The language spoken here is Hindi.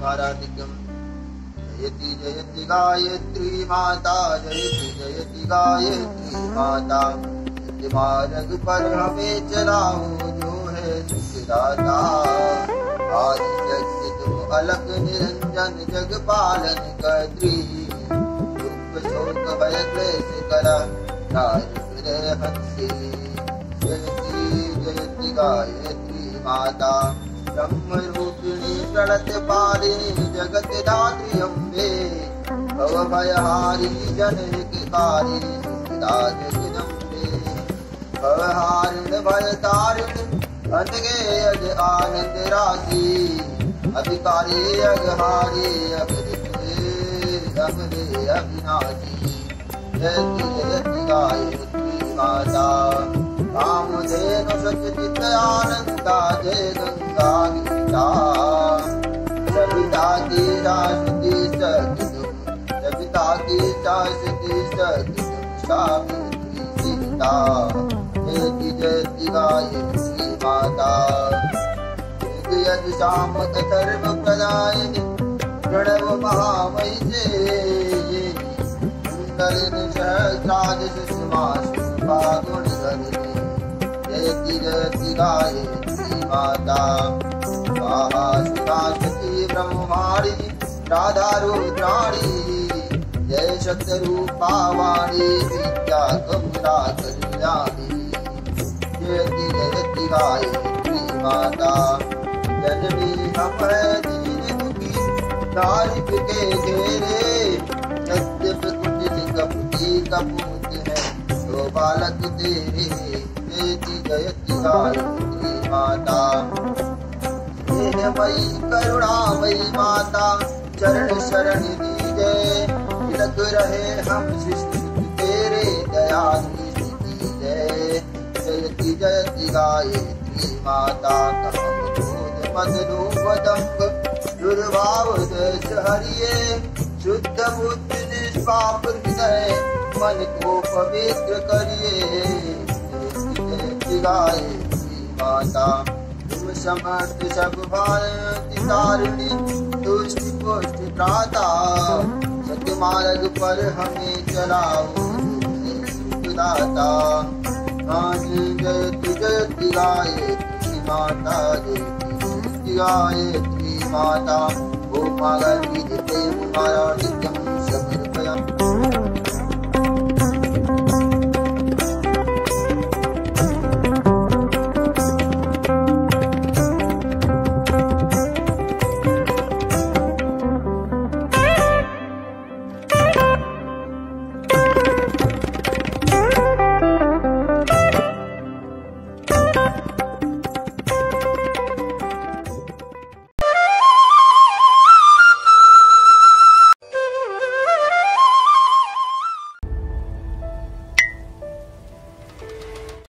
स्वाराधिकम् जयति जयति गायत्री माता जयति जयति गायत्री माता नित्य मार्ग पर हमें चलाओ जो है सुखदाता आदि शक्ति तुम अलग निरंजन जग पालन कत्री दुख शोक भय क्लेश करा हृदय हंसी जयति जयति गायत्री माता ब्रह्म रूपिणी प्रणत पालिनी जगत धात्री अम्बे भव भयहारी जनहितकारी सुखदा जगदम्बे भवहारिण भयतारिण अनगे अज आनंद राशि अधिकारी अगहारी अगरे अविनाशी जयति जयति गायत्री माता कामधेनु सचचित आनंदा जय गंगा गीता सविता की राशि सकितुम सविता की राशि सकितुम सावित्री सीता जयति जयति गायत्री माता यज्ञ शाम धर्म प्रदायिनी प्रणव महामयी से कुंडलिनी सहस्राज सुषमा शुभा गुणधरिणी जयति जयति गायत्री माता स्वाहा सुधा सती ब्रह्माणी राधा रुद्राणी जय शतरूपा वाणी विद्या कमला कल्याणी जयति जयति गायत्री माता जननी हम दीन दुखी तारीफ के घेरे यद्यपि कुटिल कपटी कपूत है तो बालक तेरे जयति जयति गायत्री माता स्नेहमयी करुणामयी माता चरण शरण दीजे तिलक रहे हम शिष्ट तेरे दया दृष्टि जय जयति जयति गायत्री माता मद रूप दम्भ दुर्भाव दश हरिये शुद्ध बुद्ध निष्पाप हृदय मन को पवित्र करिए जयति गायत्री माता तुम समर्थ सब भारती तारिणी दुष्ट पुष्ट त्राता सत्य मार्ग पर हमें चलाओ सुखदाता जयति जयति गायत्री माता जयति गायत्री माता ओ मागा की प्रेम मारा नित्यम